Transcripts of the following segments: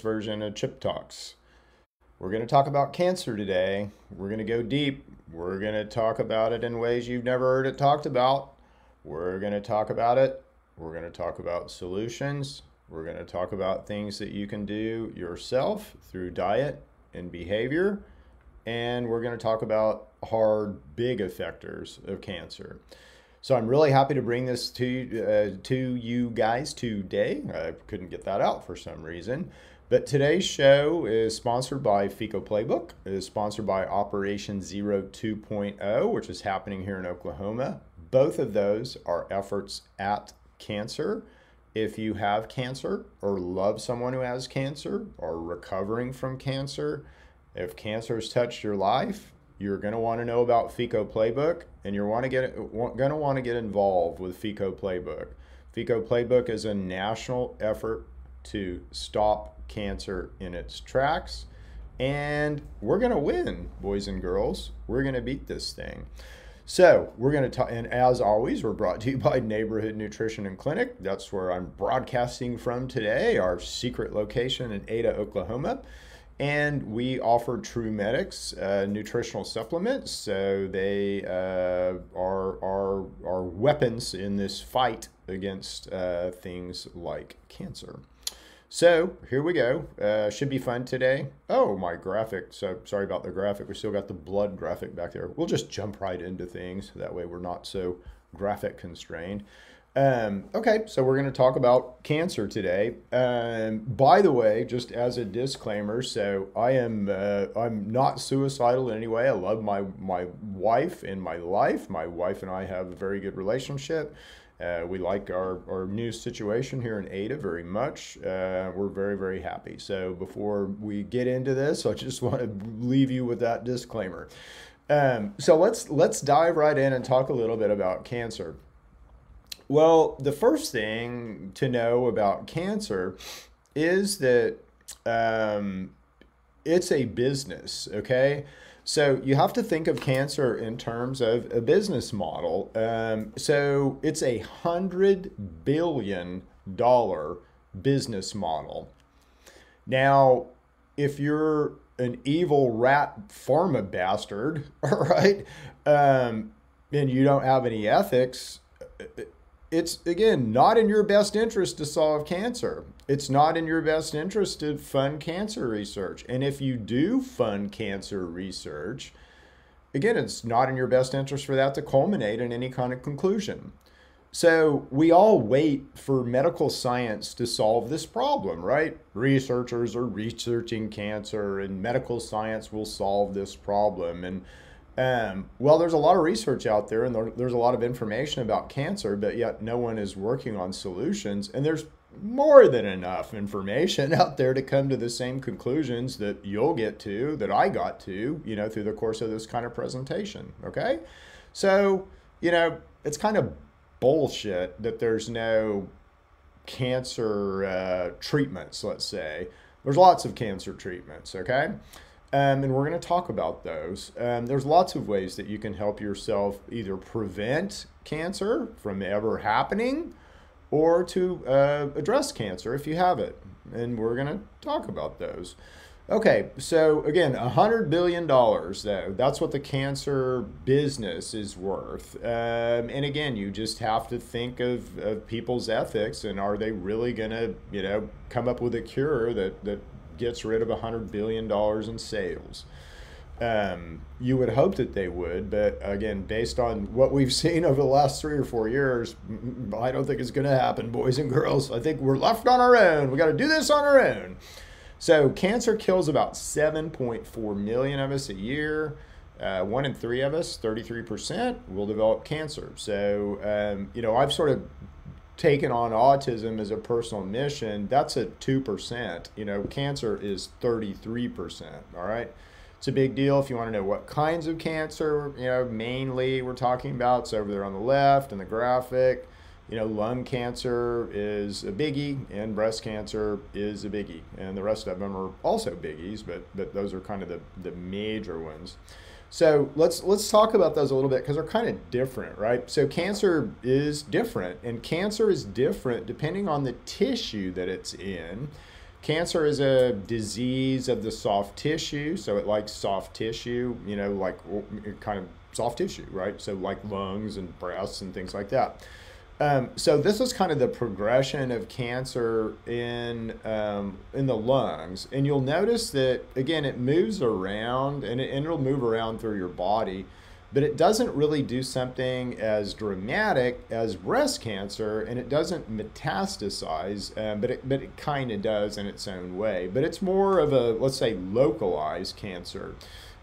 Version of Chip Talks. We're going to talk about cancer today. We're going to go deep. We're going to talk about it in ways you've never heard it talked about. We're going to talk about it. We're going to talk about solutions. We're going to talk about things that you can do yourself through diet and behavior. And we're going to talk about hard, big effectors of cancer. So I'm really happy to bring this to you guys today. I couldn't get that out for some reason. But today's show is sponsored by FECO Playbook. It is sponsored by Operation Zero 2.0, which is happening here in Oklahoma. Both of those are efforts at cancer. If you have cancer or love someone who has cancer or recovering from cancer, if cancer has touched your life, you're going to want to know about FECO Playbook, and you're going to want to get involved with FECO Playbook. FECO Playbook is a national effort to stop cancer in its tracks, and we're going to win, boys and girls. We're going to beat this thing. So we're going to talk, and as always, we're brought to you by Neighborhood Nutrition and Clinic. That's where I'm broadcasting from today, our secret location in Ada, Oklahoma. And we offer True Medics nutritional supplements, so they are weapons in this fight against things like cancer. So here we go. Should be fun today. Oh, my graphic. So sorry about the graphic. We still got the blood graphic back there. We'll just jump right into things. That way we're not so graphic constrained. Okay, so we're going to talk about cancer today. By the way, just as a disclaimer, so I'm not suicidal in any way. I love my wife in my life. My wife and I have a very good relationship. We like our new situation here in Ada very much. We're very, very happy. So before we get into this, I just want to leave you with that disclaimer. So let's dive right in and talk a little bit about cancer. Well, the first thing to know about cancer is that it's a business, okay? So you have to think of cancer in terms of a business model. So it's a $100 billion business model. Now, if you're an evil rat pharma bastard, all right, and you don't have any ethics, it's, again, not in your best interest to solve cancer. It's not in your best interest to fund cancer research. And if you do fund cancer research, again, it's not in your best interest for that to culminate in any kind of conclusion. So we all wait for medical science to solve this problem, right? Researchers are researching cancer and medical science will solve this problem. And well, there's a lot of research out there and there's a lot of information about cancer, but yet no one is working on solutions. And there's more than enough information out there to come to the same conclusions that you'll get to, that I got to, through the course of this kind of presentation, okay? So, it's kind of bullshit that there's no cancer treatments, let's say. There's lots of cancer treatments, okay? And we're going to talk about those. There's lots of ways that you can help yourself either prevent cancer from ever happening or to address cancer if you have it. And we're going to talk about those. Okay, so again, $100 billion, though, that's what the cancer business is worth. And again, you just have to think of people's ethics and are they really going to, come up with a cure that gets rid of $100 billion in sales. You would hope that they would, but again, based on what we've seen over the last 3 or 4 years, I don't think it's going to happen, boys and girls. I think we're left on our own. We got to do this on our own. So cancer kills about 7.4 million of us a year. 1 in 3 of us, 33%, will develop cancer. So, I've sort of taken on autism as a personal mission. That's at 2%. Cancer is 33%, all right? It's a big deal if you want to know what kinds of cancer, mainly we're talking about. It's over there on the left in the graphic. Lung cancer is a biggie and breast cancer is a biggie. And the rest of them are also biggies, but those are kind of the major ones. So let's talk about those a little bit because they're kind of different, right? So cancer is different, and cancer is different depending on the tissue that it's in. Cancer is a disease of the soft tissue, so it likes soft tissue, you know, like kind of soft tissue, right? So like lungs and breasts and things like that. So this is kind of the progression of cancer in the lungs, and you'll notice that again it moves around, and it'll move around through your body, but it doesn't really do something as dramatic as breast cancer, and it doesn't metastasize, but it kind of does in its own way. But it's more of a, let's say, localized cancer.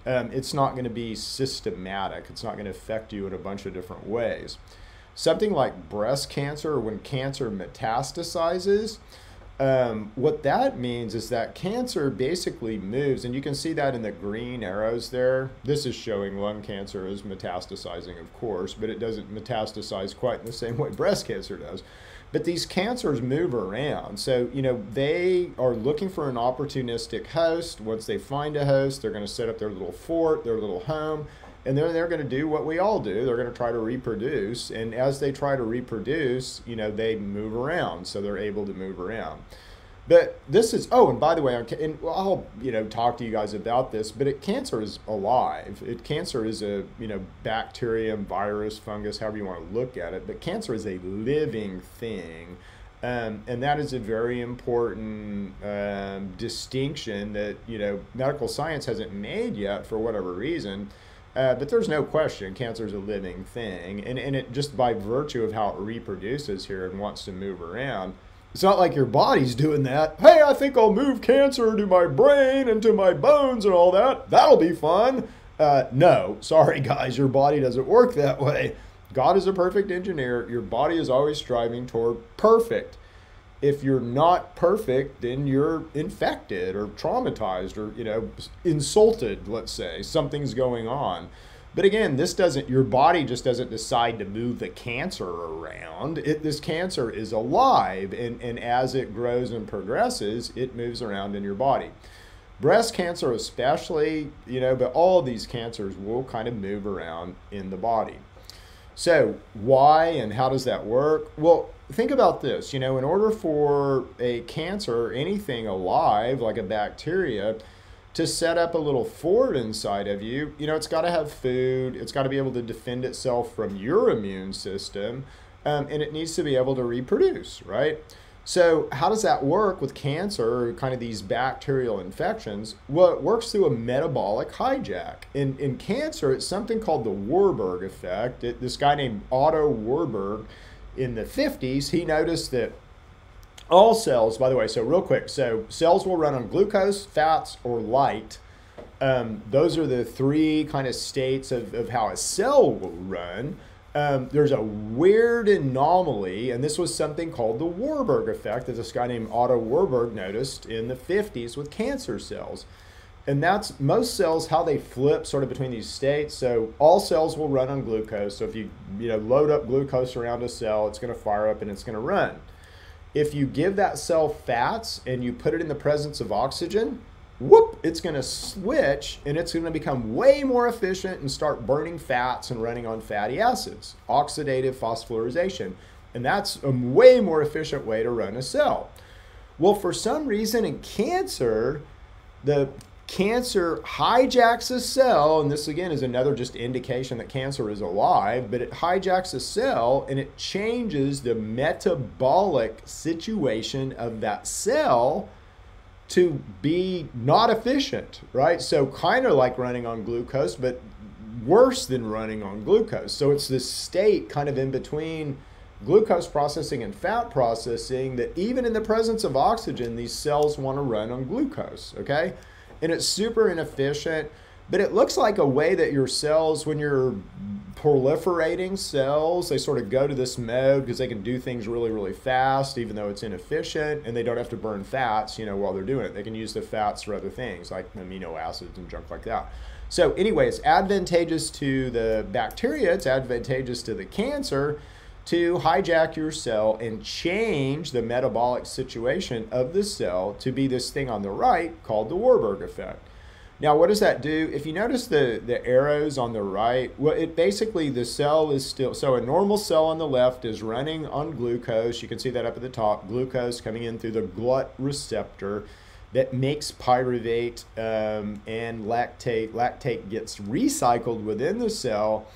It's not going to be systematic. It's not going to affect you in a bunch of different ways. Something like breast cancer, when cancer metastasizes, what that means is that cancer basically moves, and you can see that in the green arrows there. This is showing lung cancer is metastasizing, of course, but it doesn't metastasize quite in the same way breast cancer does. But these cancers move around. So, you know, they are looking for an opportunistic host. Once they find a host, they're going to set up their little fort, their little home, and they're going to do what we all do. They're going to try to reproduce. And as they try to reproduce, you know, they move around. So they're able to move around. But this is, oh, and by the way, and I'll, you know, talk to you guys about this, but cancer is alive. Cancer is a, you know, bacterium, virus, fungus, however you want to look at it. But cancer is a living thing. And that is a very important distinction that, you know, medical science hasn't made yet for whatever reason. But there's no question cancer is a living thing. And it just by virtue of how it reproduces here and wants to move around, it's not like your body's doing that. Hey, I think I'll move cancer to my brain and to my bones and all that. That'll be fun. No, sorry guys, your body doesn't work that way. God is a perfect engineer. Your body is always striving toward perfect. If you're not perfect, then you're infected or traumatized or, you know, insulted, let's say. Something's going on. But again, your body just doesn't decide to move the cancer around. This cancer is alive, and as it grows and progresses, it moves around in your body. Breast cancer especially, you know, but all of these cancers will kind of move around in the body. So why and how does that work? Well, think about this. You know, in order for a cancer, anything alive like a bacteria, to set up a little fort inside of you, you know, it's got to have food. It's got to be able to defend itself from your immune system, and it needs to be able to reproduce, right? So how does that work with cancer, or kind of these bacterial infections? Well, it works through a metabolic hijack. In cancer, it's something called the Warburg effect. This guy named Otto Warburg in the 50s, he noticed that all cells, by the way, so real quick, so cells will run on glucose, fats, or light. Those are the three kind of states of how a cell will run. There's a weird anomaly, and this was something called the Warburg effect that this guy named Otto Warburg noticed in the 50s with cancer cells. And that's most cells, how they flip sort of between these states. So all cells will run on glucose. So if you load up glucose around a cell, it's going to fire up and it's going to run. If you give that cell fats and you put it in the presence of oxygen, whoop, it's going to switch and it's going to become way more efficient and start burning fats and running on fatty acids, oxidative phosphorylation. And that's a way more efficient way to run a cell. Well, for some reason in cancer, the cancer hijacks a cell, and this again is another just indication that cancer is alive, but it hijacks a cell and it changes the metabolic situation of that cell to be not efficient, right? So kind of like running on glucose, but worse than running on glucose. So it's this state kind of in between glucose processing and fat processing that even in the presence of oxygen, these cells want to run on glucose, okay? And it's super inefficient, but it looks like a way that your cells, when you're proliferating cells, they sort of go to this mode because they can do things really, really fast, even though it's inefficient, and they don't have to burn fats, while they're doing it. They can use the fats for other things like amino acids and junk like that. So anyway, it's advantageous to the bacteria, it's advantageous to the cancer to hijack your cell and change the metabolic situation of the cell to be this thing on the right called the Warburg effect. Now, what does that do? If you notice the arrows on the right, well, it basically, the cell is still, so a normal cell on the left is running on glucose. You can see that up at the top, glucose coming in through the glut receptor that makes pyruvate and lactate. Lactate gets recycled within the cell.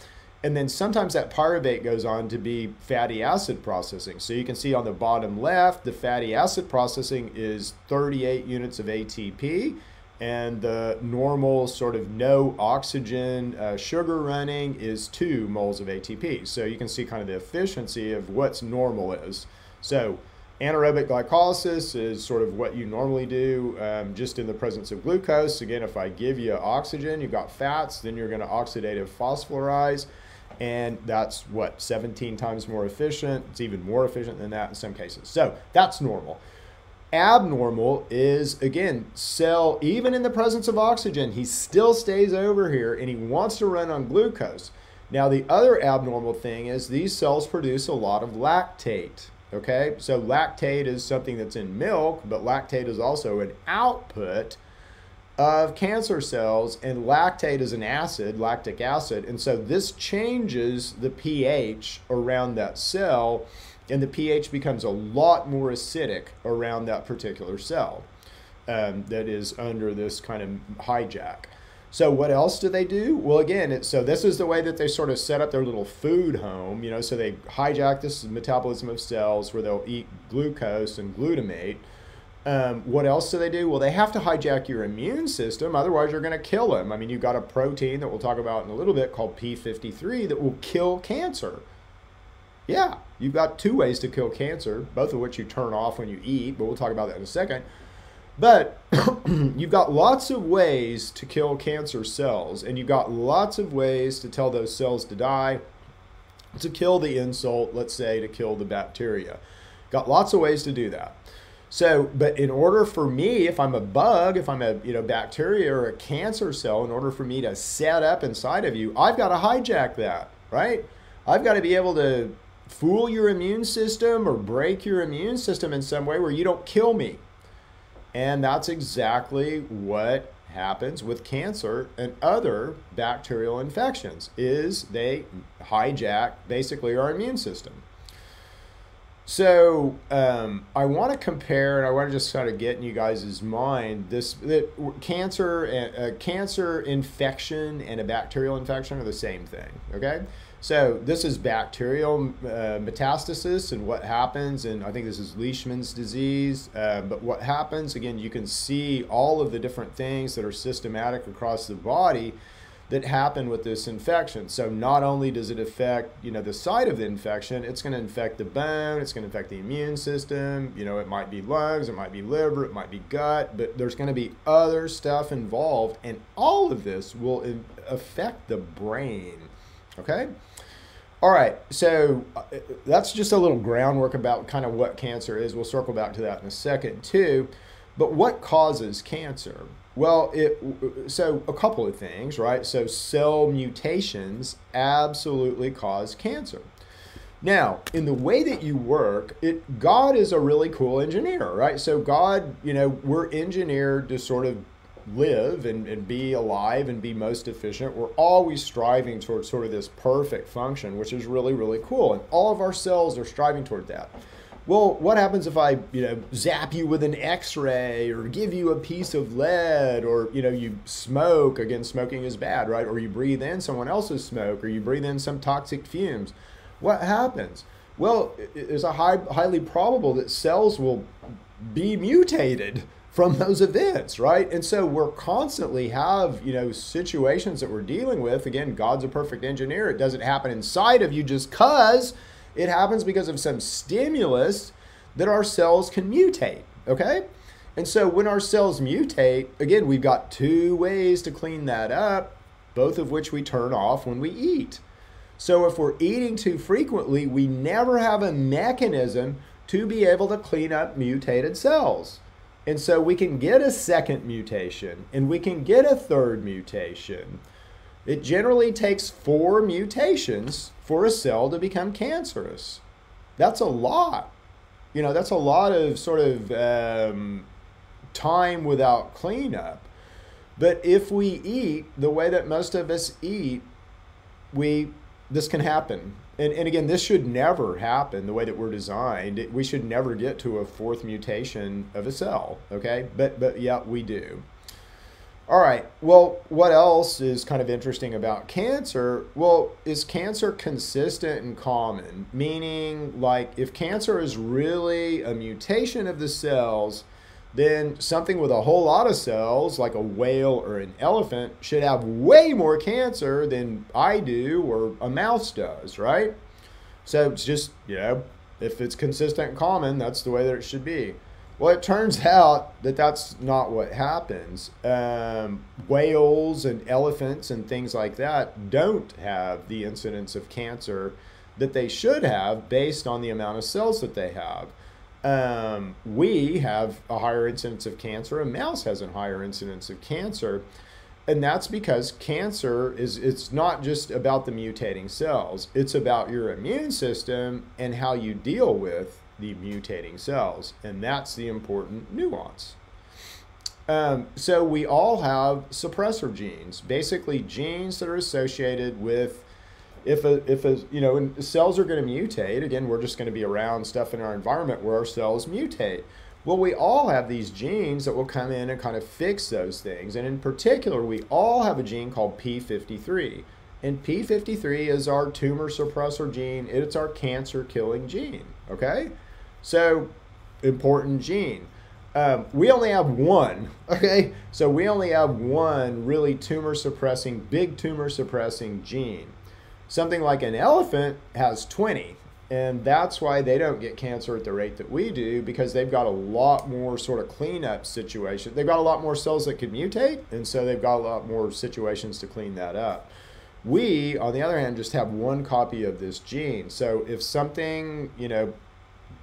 And then sometimes that pyruvate goes on to be fatty acid processing. So you can see on the bottom left, the fatty acid processing is 38 units of ATP. And the normal sort of no oxygen sugar running is 2 moles of ATP. So you can see kind of the efficiency of what's normal is. So anaerobic glycolysis is sort of what you normally do just in the presence of glucose. Again, if I give you oxygen, you've got fats, then you're going to oxidative phosphorylate. And that's what, 17 times more efficient. It's even more efficient than that in some cases. So that's normal. Abnormal is, again, cell, even in the presence of oxygen, he still stays over here and he wants to run on glucose. Now, the other abnormal thing is these cells produce a lot of lactate, okay? So lactate is something that's in milk, but lactate is also an output of cancer cells, and lactate is an acid, lactic acid, and so this changes the pH around that cell, and the pH becomes a lot more acidic around that particular cell that is under this kind of hijack. So what else do they do? Well, again, so this is the way that they sort of set up their little food home, you know, so they hijack this metabolism of cells where they'll eat glucose and glutamate. What else do they do? Well, they have to hijack your immune system, otherwise you're going to kill them. I mean, you've got a protein that we'll talk about in a little bit called P53 that will kill cancer. Yeah, you've got 2 ways to kill cancer, both of which you turn off when you eat, but we'll talk about that in a second. But you've got lots of ways to kill cancer cells, and you've got lots of ways to tell those cells to die, to kill the insult, let's say, to kill the bacteria. Got lots of ways to do that. So, but in order for me, if I'm a bug, if I'm a bacteria or a cancer cell, in order for me to set up inside of you, I've got to hijack that, right? I've got to be able to fool your immune system or break your immune system in some way where you don't kill me. And that's exactly what happens with cancer and other bacterial infections, is they hijack basically our immune system. So I want to compare, and I want to just kind of get in you guys' mind, that cancer infection and a bacterial infection are the same thing, okay? So this is bacterial metastasis and what happens, and I think this is Leishman's disease, but what happens, again, you can see all of the different things that are systematic across the body that happen with this infection. So not only does it affect, the site of the infection, it's going to infect the bone, it's going to affect the immune system, it might be lungs, it might be liver, it might be gut, but there's going to be other stuff involved, and all of this will affect the brain, okay? All right, so that's just a little groundwork about kind of what cancer is. We'll circle back to that in a second too. But what causes cancer? Well, so a couple of things, right? So cell mutations absolutely cause cancer. Now, in the way that you work, God is a really cool engineer, right? So God, we're engineered to sort of live and be alive and be most efficient. We're always striving towards sort of this perfect function, which is really, really cool. And all of our cells are striving toward that. Well, what happens if I, zap you with an X-ray or give you a piece of lead, or, you smoke? Again, smoking is bad, right? Or you breathe in someone else's smoke, or you breathe in some toxic fumes. What happens? Well, it's highly probable that cells will be mutated from those events, right? And so we're constantly have, situations that we're dealing with. Again, God's a perfect engineer. It doesn't happen inside of you just because. It happens because of some stimulus that our cells can mutate, okay? And so when our cells mutate, again, we've got 2 ways to clean that up, both of which we turn off when we eat. So if we're eating too frequently, we never have a mechanism to be able to clean up mutated cells. And so we can get a second mutation, and we can get a third mutation. It generally takes 4 mutations for a cell to become cancerous. That's a lot. That's a lot of sort of time without cleanup. But if we eat the way that most of us eat, this can happen. And again, this should never happen the way that we're designed. We should never get to a fourth mutation of a cell, okay? But yeah, we do. All right, well, what else is kind of interesting about cancer? Well, is cancer consistent and common? Meaning, like, if cancer is really a mutation of the cells, then something with a whole lot of cells, like a whale or an elephant, should have way more cancer than I do or a mouse does, right? So it's just, if it's consistent and common, that's the way that it should be. Well, it turns out that that's not what happens. Whales and elephants and things like that don't have the incidence of cancer that they should have based on the amount of cells that they have. We have a higher incidence of cancer. A mouse has a higher incidence of cancer. And that's because cancer it's not just about the mutating cells. It's about your immune system and how you deal with the mutating cells. And that's the important nuance. So we all have suppressor genes, basically genes that are associated with if cells are going to mutate. Again, we're just going to be around stuff in our environment where our cells mutate. Well, we all have these genes that will come in and kind of fix those things. And in particular, we all have a gene called P53. And P53 is our tumor suppressor gene. It's our cancer killing gene, okay? So, important gene. We only have one, okay? So we only have one really big tumor suppressing gene. Something like an elephant has 20. And that's why they don't get cancer at the rate that we do, because they've got a lot more sort of cleanup situation. They've got a lot more cells that could mutate, and so they've got a lot more situations to clean that up. We, on the other hand, just have one copy of this gene. So if something,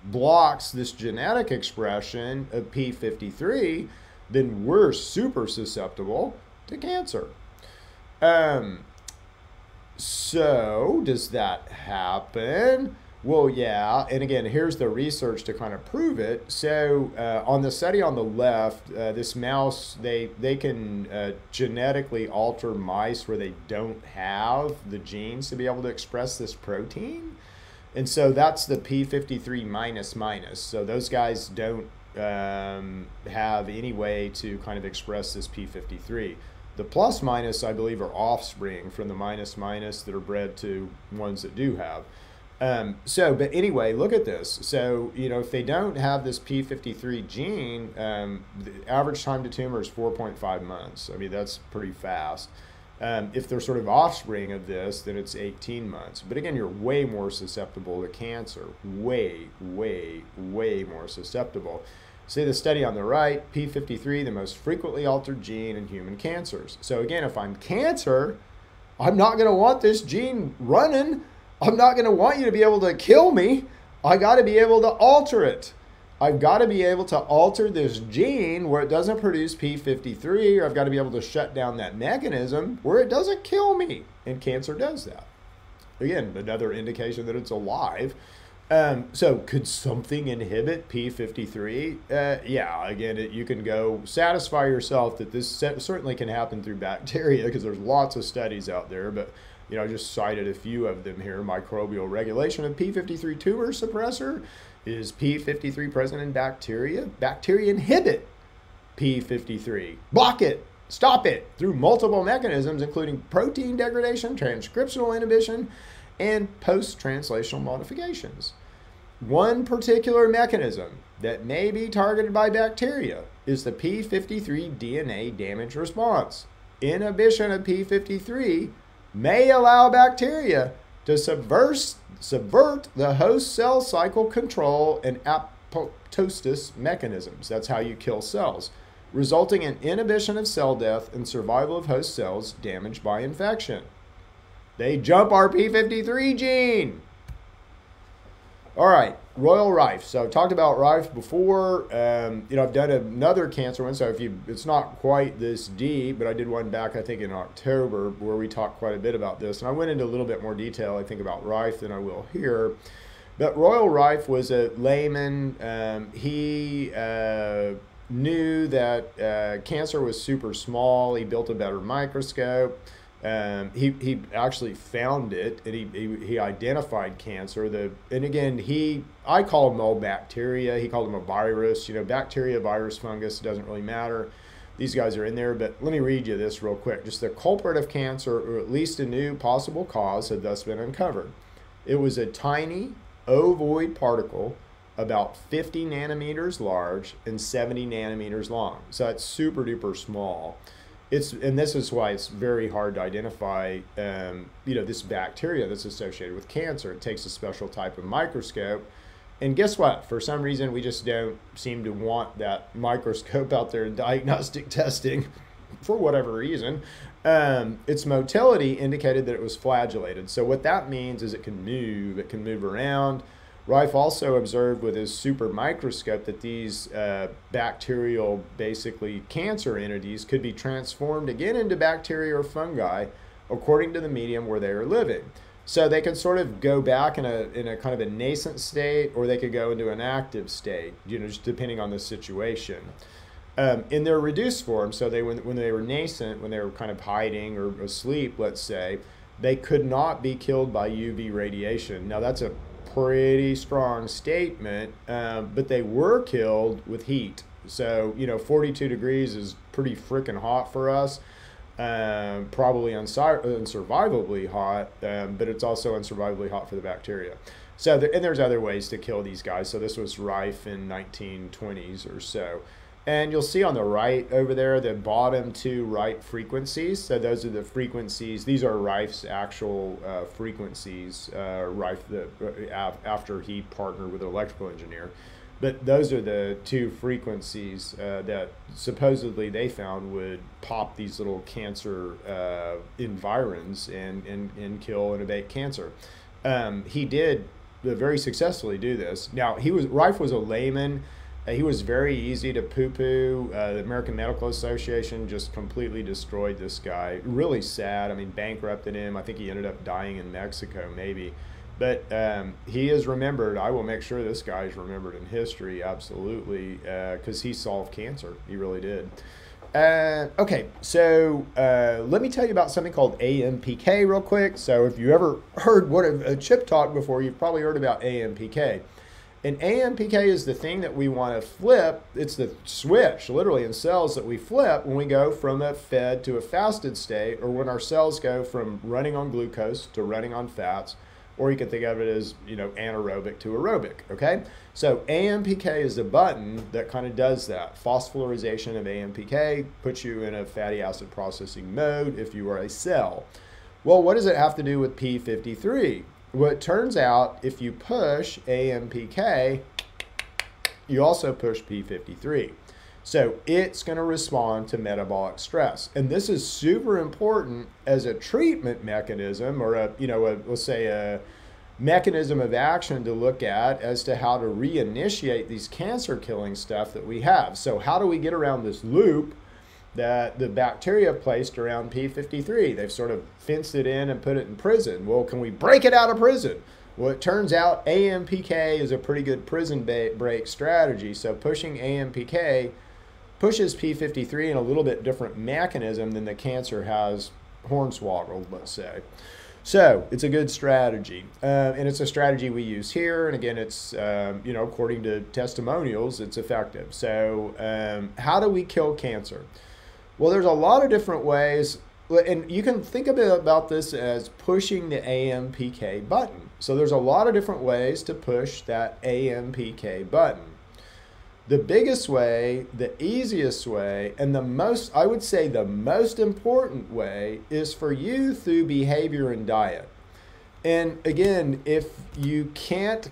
blocks this genetic expression of P53, then we're super susceptible to cancer. So does that happen? Well, yeah, and again, here's the research to kind of prove it. So on the study on the left, this mouse, they can genetically alter mice where they don't have the genes to be able to express this protein. And so that's the P53 minus. So those guys don't have any way to kind of express this P53. The plus minus, I believe, are offspring from the minus that are bred to ones that do have. But anyway, look at this. So, if they don't have this P53 gene, the average time to tumor is 4.5 months. I mean, that's pretty fast. If they're sort of offspring of this, then it's 18 months. But again, you're way more susceptible to cancer. Way, way, way more susceptible. See the study on the right, P53, the most frequently altered gene in human cancers. So again, if I'm cancer, I'm not going to want this gene running. I'm not going to want you to be able to kill me. I got to be able to alter it. I've got to be able to alter this gene where it doesn't produce P53, or I've got to be able to shut down that mechanism where it doesn't kill me. And cancer does that. Again, another indication that it's alive. So could something inhibit P53? Yeah, again, you can go satisfy yourself that this certainly can happen through bacteria, because there's lots of studies out there, but I just cited a few of them here. Microbial regulation of P53 tumor suppressor. Is P53 present in bacteria? Bacteria inhibit P53. Block it. Stop it through multiple mechanisms, including protein degradation, transcriptional inhibition, and post-translational modifications. One particular mechanism that may be targeted by bacteria is the P53 DNA damage response. Inhibition of P53 may allow bacteria to subvert the host cell cycle control and apoptosis mechanisms. That's how you kill cells, resulting in inhibition of cell death and survival of host cells damaged by infection. They jump our P53 gene. All right, Royal Rife. So I've talked about Rife before. I've done another cancer one, so it's not quite this deep, but I did one back, I think, in October, where we talked quite a bit about this. And I went into a little bit more detail, I think, about Rife than I will here. But Royal Rife was a layman. He knew that cancer was super small. He built a better microscope. He actually found it, and he identified cancer. And again, I call them all bacteria. He called them a virus. You know, bacteria, virus, fungus, doesn't really matter. These guys are in there, but let me read you this real quick. Just the culprit of cancer, or at least a new possible cause, had thus been uncovered. It was a tiny ovoid particle about 50 nanometers large and 70 nanometers long. So it's super duper small. And this is why it's very hard to identify, this bacteria that's associated with cancer. It takes a special type of microscope. And guess what? For some reason, we just don't seem to want that microscope out there in diagnostic testing for whatever reason. Its motility indicated that it was flagellated. So what that means is it can move around. Rife also observed with his super microscope that these bacterial, basically cancer entities, could be transformed again into bacteria or fungi according to the medium where they are living. So they could sort of go back in a kind of a nascent state, or they could go into an active state, just depending on the situation. In their reduced form, so when they were nascent, when they were kind of hiding or asleep, let's say, they could not be killed by UV radiation. Now that's a pretty strong statement, but they were killed with heat. So 42 degrees is pretty freaking hot for us. Probably unsurvivably hot, but it's also unsurvivably hot for the bacteria. So and there's other ways to kill these guys. So this was Rife in 1920s or so. And you'll see on the right over there, the bottom two right frequencies. So those are the frequencies. These are Rife's actual frequencies, Rife after he partnered with an electrical engineer. But those are the two frequencies that supposedly they found would pop these little cancer environs and kill and abate cancer. He did very successfully do this. Now, Rife was a layman. He was very easy to poo-poo. The American Medical Association just completely destroyed this guy. Really sad. I mean, bankrupted him. I think he ended up dying in Mexico, maybe. But he is remembered. I will make sure this guy is remembered in history, absolutely, because he solved cancer. He really did. Okay, so let me tell you about something called AMPK real quick. So if you ever heard a chip talk before, you've probably heard about AMPK. And AMPK is the thing that we want to flip. It's the switch, literally, in cells that we flip when we go from a fed to a fasted state, or when our cells go from running on glucose to running on fats, or you can think of it as, anaerobic to aerobic, okay? So AMPK is the button that kind of does that. Phosphorylation of AMPK puts you in a fatty acid processing mode if you are a cell. Well, what does it have to do with P53? Well, it turns out if you push AMPK, you also push P53. So it's going to respond to metabolic stress. And this is super important as a treatment mechanism, or let's say a mechanism of action to look at as to how to reinitiate these cancer killing stuff that we have. So how do we get around this loop that the bacteria placed around P53? They've sort of fenced it in and put it in prison. Well, can we break it out of prison? Well, it turns out AMPK is a pretty good prison break strategy. So pushing AMPK pushes P53 in a little bit different mechanism than the cancer has hornswoggled, let's say. So it's a good strategy, and it's a strategy we use here. And again, it's according to testimonials, it's effective. So how do we kill cancer? Well, there's a lot of different ways, and you can think about this as pushing the AMPK button. So there's a lot of different ways to push that AMPK button. The biggest way, the easiest way, and I would say the most important way is for you through behavior and diet. And again, if you can't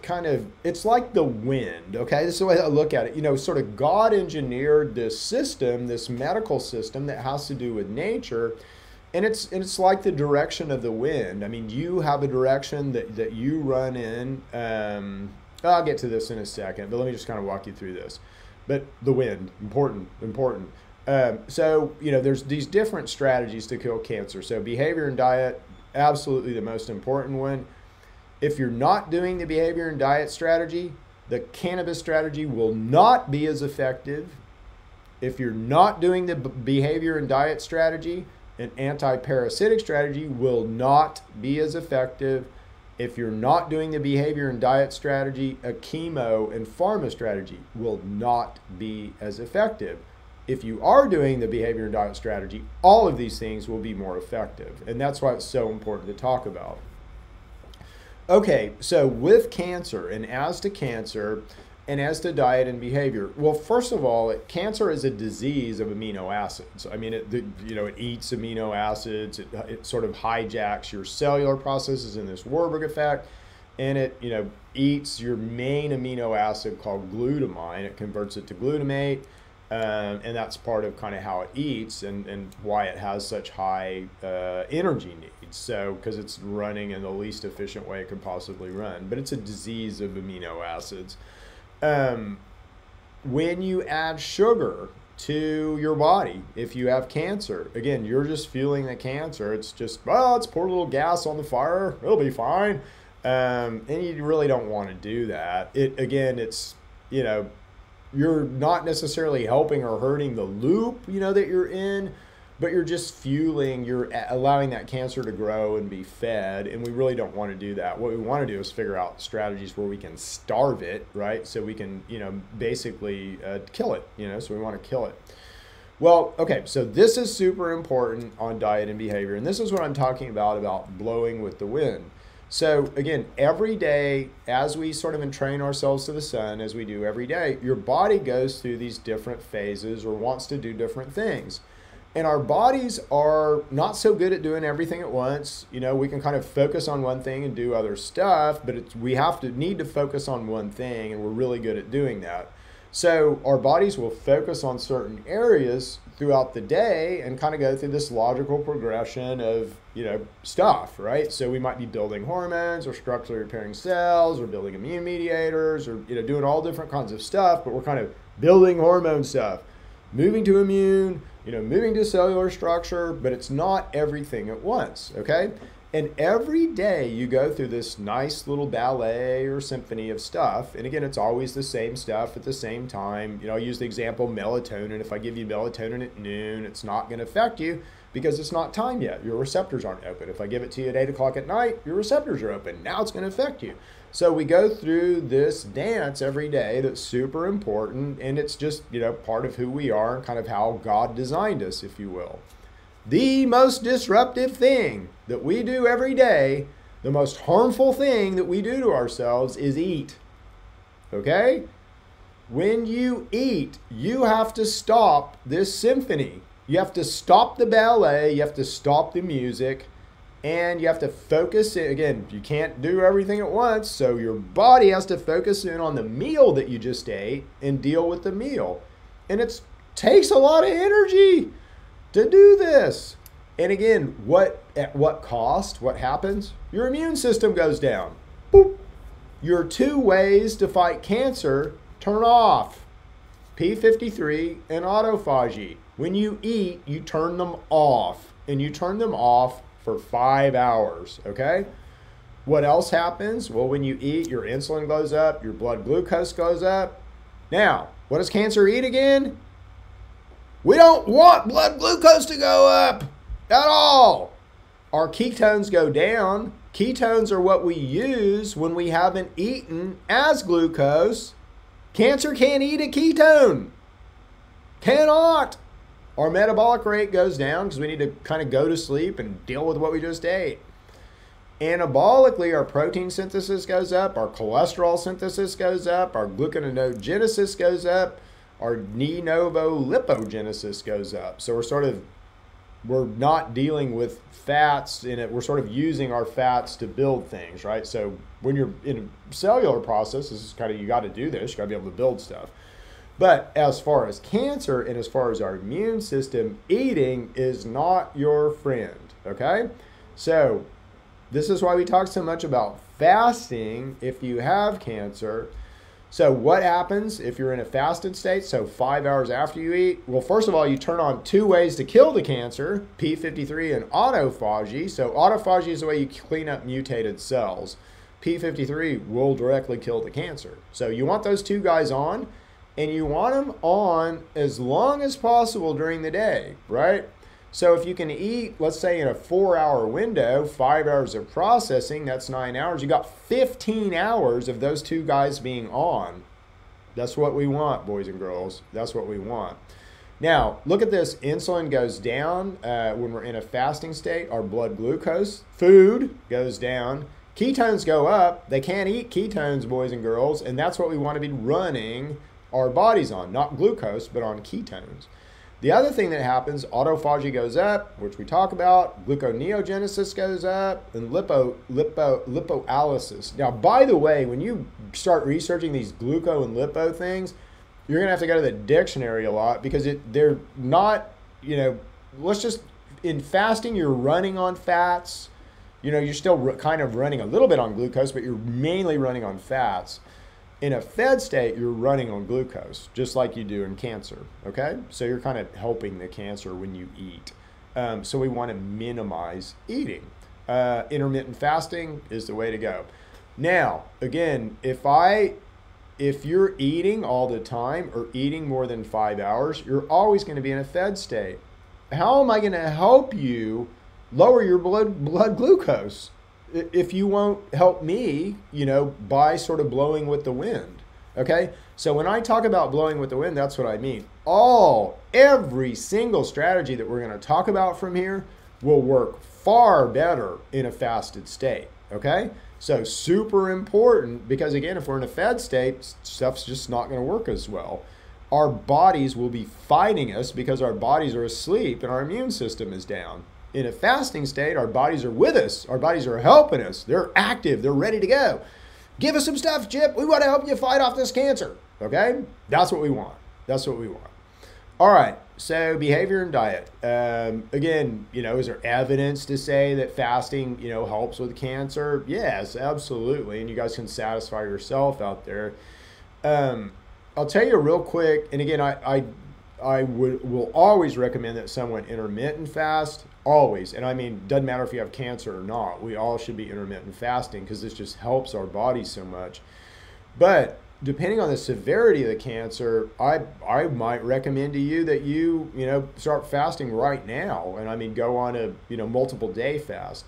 it's like the wind, okay? This is the way I look at it. Sort of God engineered this system, this medical system that has to do with nature, and it's like the direction of the wind. I mean, you have a direction that you run in. I'll get to this in a second, but let me just kind of walk you through this. But the wind, important. So, there's these different strategies to kill cancer. So behavior and diet, absolutely the most important one. If you're not doing the behavior and diet strategy, the cannabis strategy will not be as effective If you're not doing the behavior and diet strategy, an anti-parasitic strategy will not be as effective. If you're not doing the behavior and diet strategy, a chemo and pharma strategy will not be as effective. If you are doing the behavior and diet strategy, all of these things will be more effective. And that's why it's so important to talk about. Okay, so with cancer, and as to cancer, and as to diet and behavior, well, first of all, cancer is a disease of amino acids. I mean, it eats amino acids. It sort of hijacks your cellular processes in this Warburg effect, and it eats your main amino acid called glutamine. It converts it to glutamate, and that's part of kind of how it eats and why it has such high energy needs. So, because it's running in the least efficient way it could possibly run, but it's a disease of amino acids. When you add sugar to your body, if you have cancer, again, you're just fueling the cancer. It's just, well, let's pour a little gas on the fire. It'll be fine. And you really don't want to do that. It's, you're not necessarily helping or hurting the loop, that you're in, but you're just fueling, you're allowing that cancer to grow and be fed, and we really don't want to do that. What we want to do is figure out strategies where we can starve it, right? So we can, basically kill it, so we want to kill it. Well, okay, so this is super important on diet and behavior, and this is what I'm talking about blowing with the wind. So again, every day, as we sort of entrain ourselves to the sun, as we do every day, your body goes through these different phases or wants to do different things. And our bodies are not so good at doing everything at once. We can kind of focus on one thing and do other stuff, but we need to focus on one thing, and we're really good at doing that. So our bodies will focus on certain areas throughout the day and kind of go through this logical progression of, stuff, right? So we might be building hormones or structurally repairing cells or building immune mediators or, doing all different kinds of stuff, but we're kind of building hormone stuff, moving to immune, moving to cellular structure, but it's not everything at once, okay? And every day you go through this nice little ballet or symphony of stuff. And again, it's always the same stuff at the same time. I use the example melatonin. If I give you melatonin at noon, it's not going to affect you because it's not time yet. Your receptors aren't open. If I give it to you at 8 o'clock at night, your receptors are open. Now it's going to affect you. So we go through this dance every day that's super important, and it's just, part of who we are and kind of how God designed us, if you will. The most disruptive thing that we do every day, the most harmful thing that we do to ourselves is eat. Okay? When you eat, you have to stop this symphony. You have to stop the ballet, you have to stop the music, and you have to focus in. Again, you can't do everything at once, so your body has to focus in on the meal that you just ate and deal with the meal. And it takes a lot of energy to do this. And again, at what cost? What happens? Your immune system goes down. Boop. Your 2 ways to fight cancer turn off. P53 and autophagy. When you eat, you turn them off. And you turn them off for 5 hours, okay? What else happens? Well, when you eat, your insulin goes up, your blood glucose goes up. Now, what does cancer eat again? We don't want blood glucose to go up at all. Our ketones go down. Ketones are what we use when we haven't eaten as glucose. Cancer can't eat a ketone. Cannot. Our metabolic rate goes down because we need to kind of go to sleep and deal with what we just ate. Anabolically, our protein synthesis goes up, our cholesterol synthesis goes up, our gluconeogenesis goes up, our de novo lipogenesis goes up. So we're not dealing with fats in it. We're sort of using our fats to build things, right? So when you're in a cellular process, this is kind of, you got to do this. You got to be able to build stuff. But as far as cancer and as far as our immune system, eating is not your friend, okay? So this is why we talk so much about fasting if you have cancer. So what happens if you're in a fasted state, so 5 hours after you eat? Well, first of all, you turn on 2 ways to kill the cancer, P53 and autophagy. So autophagy is the way you clean up mutated cells. P53 will directly kill the cancer. So you want those 2 guys on. and you want them on as long as possible during the day, right? So if you can eat, let's say in a 4-hour window, 5 hours of processing, that's 9 hours. You got 15 hours of those two guys being on. That's what we want, boys and girls. That's what we want. Now, look at this. Insulin goes down when we're in a fasting state. Our blood glucose, food, goes down. Ketones go up. They can't eat ketones, boys and girls, and that's what we want to be running our bodies on. Not glucose, but on ketones. The other thing that happens, autophagy goes up, which we talk about, gluconeogenesis goes up, and lipolysis. Now, by the way, when you start researching these gluco and lipo things, you're going to have to go to the dictionary a lot because they're not, let's just, in fasting, you're running on fats. You're still kind of running a little bit on glucose, but you're mainly running on fats. In a fed state, you're running on glucose, just like you do in cancer, okay? So you're kind of helping the cancer when you eat. So we want to minimize eating. Intermittent fasting is the way to go. Now, again, if you're eating all the time or eating more than 5 hours, you're always going to be in a fed state. How am I going to help you lower your blood glucose if you won't help me, by sort of blowing with the wind? Okay? So when I talk about blowing with the wind, that's what I mean. Every single strategy that we're going to talk about from here will work far better in a fasted state. Okay? So super important, because again, if we're in a fed state, stuff's just not going to work as well. Our bodies will be fighting us because our bodies are asleep and our immune system is down. In a fasting state, our bodies are with us. Our bodies are helping us. They're active. They're ready to go. Give us some stuff, Chip. We want to help you fight off this cancer. Okay? That's what we want. That's what we want. All right. So behavior and diet. Again, is there evidence to say that fasting, helps with cancer? Yes, absolutely. And you guys can satisfy yourself out there. I'll tell you real quick. And again, I will always recommend that someone intermittent fast. Always. And I mean, doesn't matter if you have cancer or not. We all should be intermittent fasting because this just helps our bodies so much. But depending on the severity of the cancer, I might recommend to you that you start fasting right now. And I mean, go on a multiple day fast.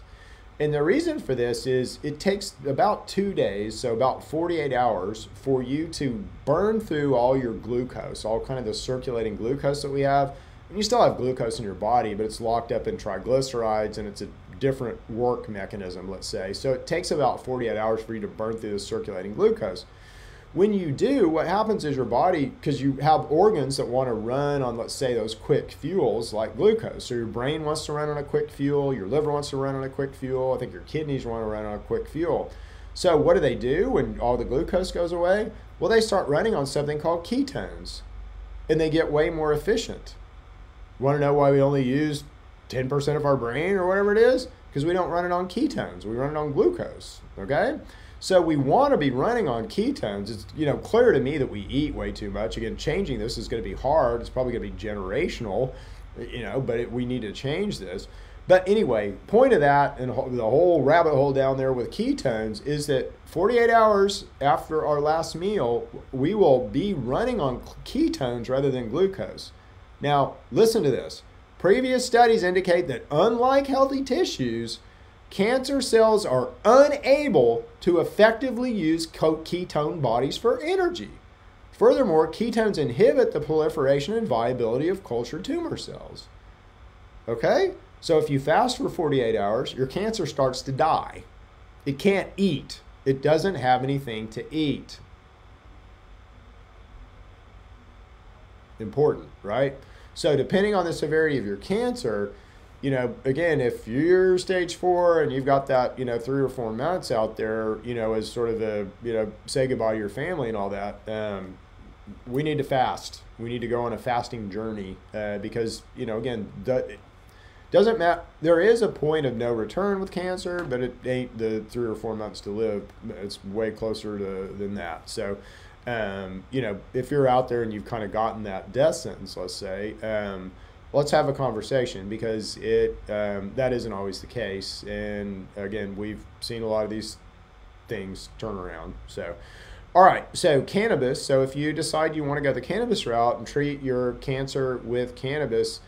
And the reason for this is it takes about 2 days, so about 48 hours, for you to burn through all your glucose, all kind of the circulating glucose that we have. And you still have glucose in your body, but it's locked up in triglycerides, and it's a different work mechanism, let's say. So it takes about 48 hours for you to burn through the circulating glucose. When you do, what happens is your body, because you have organs that want to run on, let's say, those quick fuels like glucose. So your brain wants to run on a quick fuel, your liver wants to run on a quick fuel, I think your kidneys want to run on a quick fuel. So what do when all the glucose goes away? Well, they start running on something called ketones, and they get way more efficient. Want to know why we only use 10% of our brain or whatever it is? Because we don't run it on ketones. We run it on glucose, okay? So we want to be running on ketones. It's clear to me that we eat way too much. Again, changing this is going to be hard. It's probably going to be generational, but we need to change this. But anyway, point of that and the whole rabbit hole down there with ketones is that 48 hours after our last meal, we will be running on ketones rather than glucose. Now, listen to this. Previous studies indicate that unlike healthy tissues, cancer cells are unable to effectively use ketone bodies for energy. Furthermore, ketones inhibit the proliferation and viability of cultured tumor cells. Okay? So if you fast for 48 hours, your cancer starts to die. It can't eat. It doesn't have anything to eat. Important, right? So depending on the severity of your cancer, again, if you're stage 4 and you've got that, 3 or 4 months out there, as sort of the, say goodbye to your family and all that, we need to fast. We need to go on a fasting journey because, again, it doesn't matter. There is a point of no return with cancer, but it ain't the 3 or 4 months to live. It's way closer than that. So, if you're out there and you've kind of gotten that death sentence, let's say, let's have a conversation because that isn't always the case. And again, we've seen a lot of these things turn around. So, All right, so cannabis. So if you decide you want to go the cannabis route and treat your cancer with cannabis,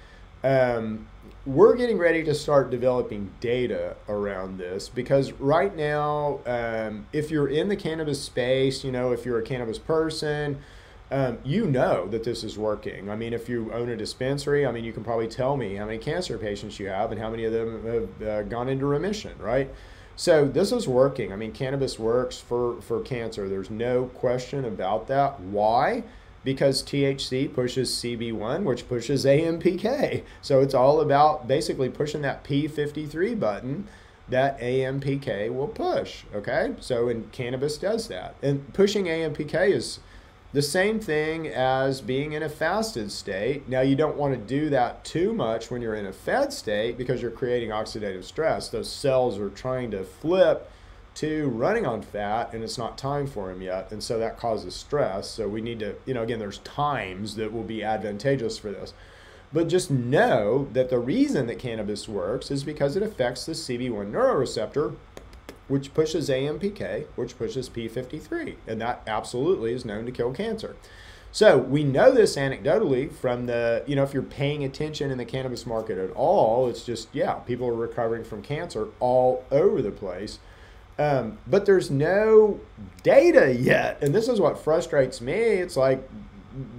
we're getting ready to start developing data around this, because right now, if you're in the cannabis space, if you're a cannabis person, you know that this is working. I mean, if you own a dispensary, I mean, you can probably tell me how many cancer patients you have and how many of them have gone into remission, right? So this is working. I mean, cannabis works for cancer. There's no question about that. Why? Because THC pushes CB1, which pushes AMPK. So it's all about basically pushing that P53 button that AMPK will push, okay? So and cannabis does that. And pushing AMPK is the same thing as being in a fasted state. Now, you don't want to do that too much when you're in a fed state, because you're creating oxidative stress. Those cells are trying to flip to running on fat, and it's not time for them yet. And so that causes stress. So we need to, again, there's times that will be advantageous for this. But just know that the reason that cannabis works is because it affects the CB1 neuroreceptor, which pushes AMPK, which pushes P53. And that absolutely is known to kill cancer. So we know this anecdotally from the, if you're paying attention in the cannabis market at all, it's just, people are recovering from cancer all over the place. But there's no data yet. And this is what frustrates me. It's like,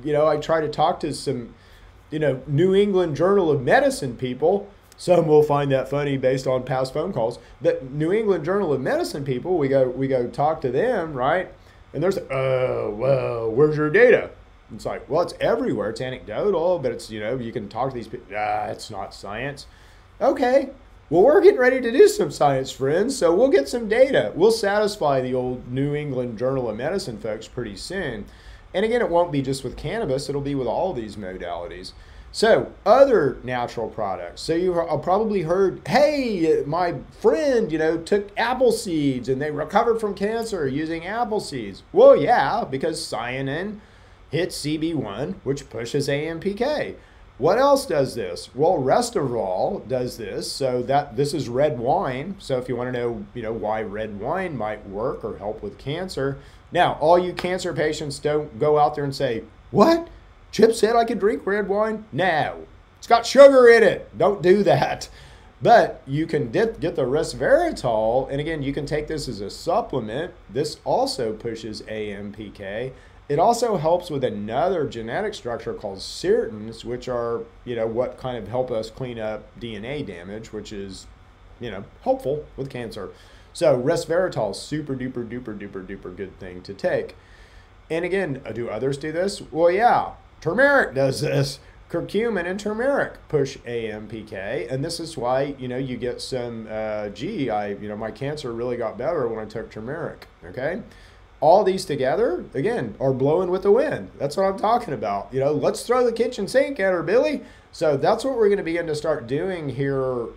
I try to talk to some, New England Journal of Medicine people. Some will find that funny based on past phone calls. But New England Journal of Medicine people, we go talk to them, right? And they're like, oh, well, where's your data? It's like, well, it's everywhere. It's anecdotal, but it's, you can talk to these people. It's not science. Okay. Well, we're getting ready to do some science, friends, so we'll get some data. We'll satisfy the old New England Journal of Medicine folks pretty soon. And again, it won't be just with cannabis. It'll be with all these modalities. So, other natural products. So you've probably heard, hey, my friend, took apple seeds and they recovered from cancer using apple seeds. Well, yeah, because cyanin hits CB1, which pushes AMPK. What else does this? Well, Restorol does this. So this is red wine. So if you want to know, why red wine might work or help with cancer. Now, all you cancer patients, don't go out there and say, what? Chip said I could drink red wine? No, it's got sugar in it. Don't do that. But you can get the resveratrol, and again, you can take this as a supplement. This also pushes AMPK. It also helps with another genetic structure called sertins, which are, what kind of help us clean up DNA damage, which is, helpful with cancer. So resveratrol, super duper duper duper duper good thing to take. And again, do others do this? Well, yeah, turmeric does this. Curcumin and turmeric push AMPK, and this is why, you get some, my cancer really got better when I took turmeric, okay? All these together, again, are blowing with the wind. That's what I'm talking about. Let's throw the kitchen sink at her, Billy. So that's what we're going to begin to start doing here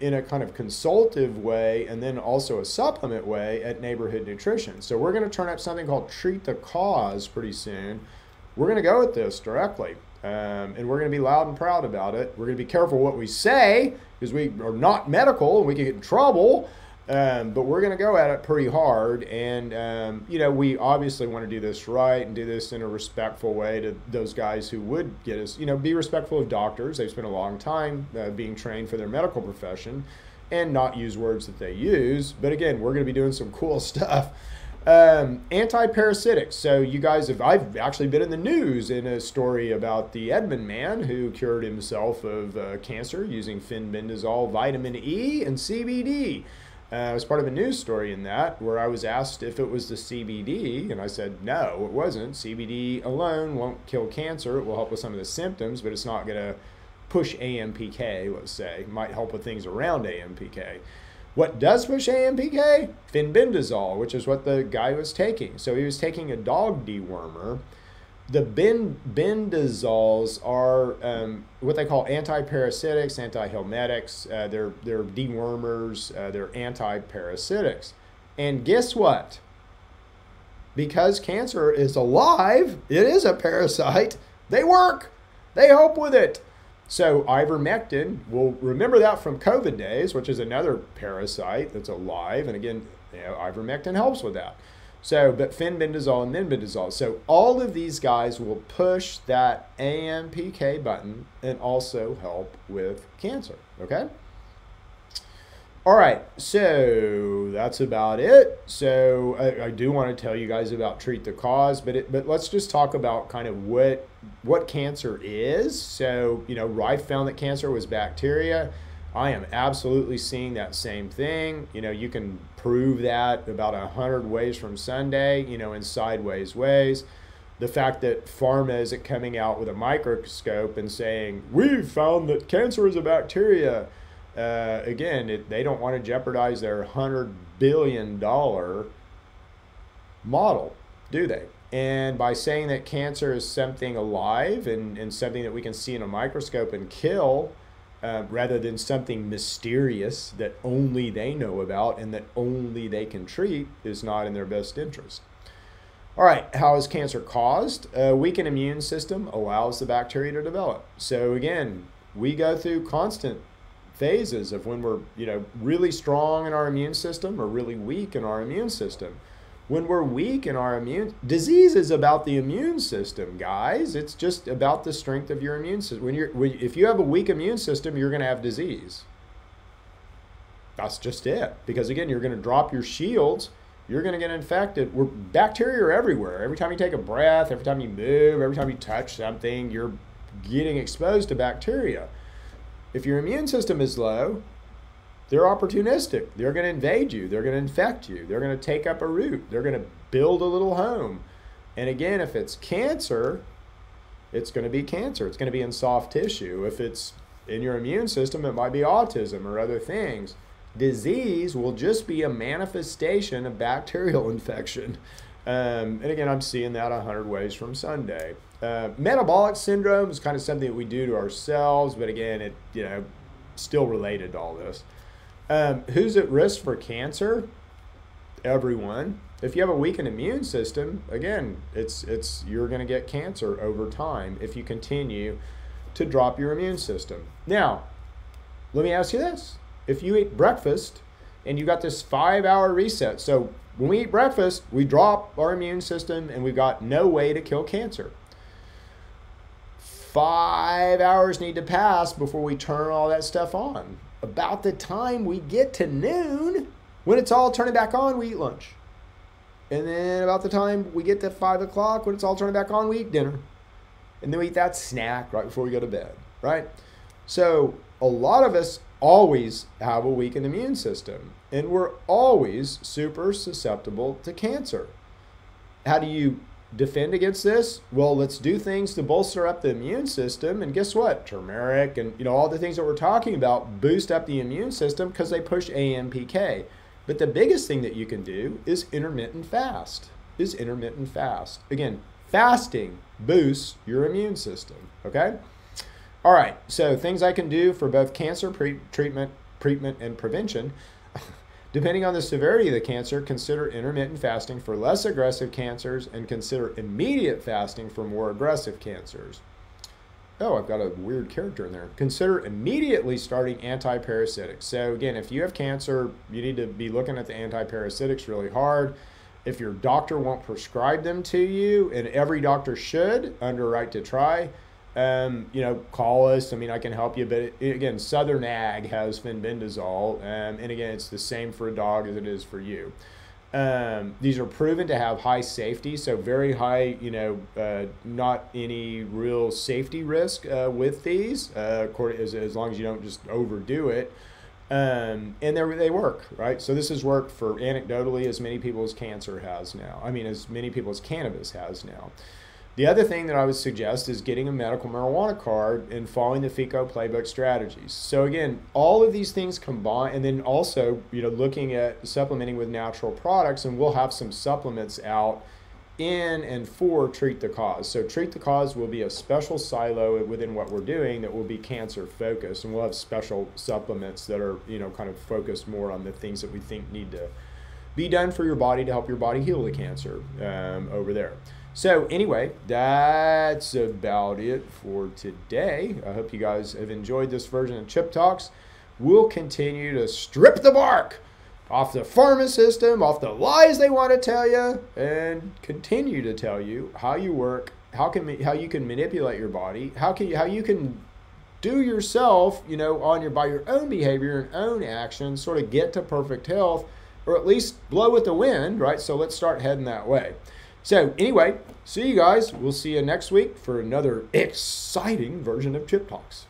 in a kind of consultative way, and then also a supplement way at Neighborhood Nutrition. So we're going to turn up something called Treat the Cause pretty soon. We're going to go at this directly, and we're going to be loud and proud about it. We're going to be careful what we say, because we are not medical and we can get in trouble. But we're going to go at it pretty hard, and we obviously want to do this right and do this in a respectful way to those guys who would get us, be respectful of doctors. They've spent a long time being trained for their medical profession, and not use words that they use. But again, we're going to be doing some cool stuff. Anti-parasitics. So you guys I've actually been in the news in a story about the Edmond man who cured himself of cancer using fenbendazole, vitamin E, and CBD. I was part of a news story in that, where I was asked if it was the CBD, and I said, no, it wasn't. CBD alone won't kill cancer. It will help with some of the symptoms, but it's not going to push AMPK, let's say. It might help with things around AMPK. What does push AMPK? Fenbendazole, which is what the guy was taking. So he was taking a dog dewormer. The bendazoles are what they call anti-parasitics, anti-helmetics. They're dewormers. They're anti-parasitics. And guess what? Because cancer is alive, it is a parasite, they work. They help with it. So ivermectin, we'll remember that from COVID days, which is another parasite that's alive. And again, ivermectin helps with that. So, but fenbendazole and menbendazole. So all of these guys will push that AMPK button and also help with cancer, okay? All right, so that's about it. So I do want to tell you guys about treat the cause, but let's just talk about kind of what cancer is. So, you know, Rife found that cancer was bacteria. I am absolutely seeing that same thing. You know, you can prove that about 100 ways from Sunday, you know, in sideways ways. The fact that pharma isn't coming out with a microscope and saying, we've found that cancer is a bacteria. Again, they don't want to jeopardize their $100 billion model, do they? And by saying that cancer is something alive and something that we can see in a microscope and kill, rather than something mysterious that only they know about and that only they can treat, is not in their best interest. All right, how is cancer caused? A weakened immune system allows the bacteria to develop. So again, we go through constant phases of when we're, you know, really strong in our immune system or really weak in our immune system. When we're weak in our disease is about the immune system, guys. It's just about the strength of your immune system. If you have a weak immune system, you're going to have disease. That's just it. Because again, you're going to drop your shields. You're going to get infected. Bacteria are everywhere. Every time you take a breath, every time you move, every time you touch something, you're getting exposed to bacteria. If your immune system is low, they're opportunistic. They're going to invade you. They're going to infect you. They're going to take up a root. They're going to build a little home. And again, if it's cancer, it's going to be cancer. It's going to be in soft tissue. If it's in your immune system, it might be autism or other things. Disease will just be a manifestation of bacterial infection. And again, I'm seeing that 100 ways from Sunday. Metabolic syndrome is kind of something that we do to ourselves, but again, it, you know, still related to all this. Who's at risk for cancer? Everyone. If you have a weakened immune system, again, you're going to get cancer over time if you continue to drop your immune system. Now, let me ask you this. If you eat breakfast and you got this 5-hour reset, so when we eat breakfast, we drop our immune system and we've got no way to kill cancer. 5 hours need to pass before we turn all that stuff on. About the time we get to noon, when it's all turning back on, we eat lunch. And then about the time we get to 5 o'clock, when it's all turning back on, we eat dinner. And then we eat that snack right before we go to bed, right? So a lot of us always have a weakened immune system, and we're always super susceptible to cancer. How do you defend against this? Well, let's do things to bolster up the immune system, and guess what? Turmeric and, you know, all the things that we're talking about boost up the immune system because they push AMPK. But the biggest thing that you can do is intermittent fast. Again, fasting boosts your immune system, okay? All right, so things I can do for both cancer treatment, and prevention. Depending on the severity of the cancer, consider intermittent fasting for less aggressive cancers and consider immediate fasting for more aggressive cancers. Oh, I've got a weird character in there. Consider immediately starting antiparasitics. So again, if you have cancer, you need to be looking at the antiparasitics really hard. If your doctor won't prescribe them to you, and every doctor should, under right to try, you know, call us. I mean, I can help you. But again, Southern Ag has fenbendazole, and again, it's the same for a dog as it is for you. These are proven to have high safety, so very high, you know, not any real safety risk with these, as long as you don't just overdo it. And they work, right? So this has worked for anecdotally as many people as cancer has now. I mean, as many people as cannabis has now. The other thing that I would suggest is getting a medical marijuana card and following the FECO Playbook strategies. So again, all of these things combine, and then also, you know, looking at supplementing with natural products, and we'll have some supplements out in and for Treat the Cause. So Treat the Cause will be a special silo within what we're doing that will be cancer focused, and we'll have special supplements that are, you know, kind of focused more on the things that we think need to be done for your body to help your body heal the cancer over there. So anyway, that's about it for today. I hope you guys have enjoyed this version of Chip Talks. We'll continue to strip the bark off the pharma system, off the lies they want to tell you, and continue to tell you how you work, how you can manipulate your body, how you can do yourself, you know, by your own behavior and own actions, sort of get to perfect health, or at least blow with the wind, right? So let's start heading that way. So anyway, see you guys. We'll see you next week for another exciting version of Chip Talks.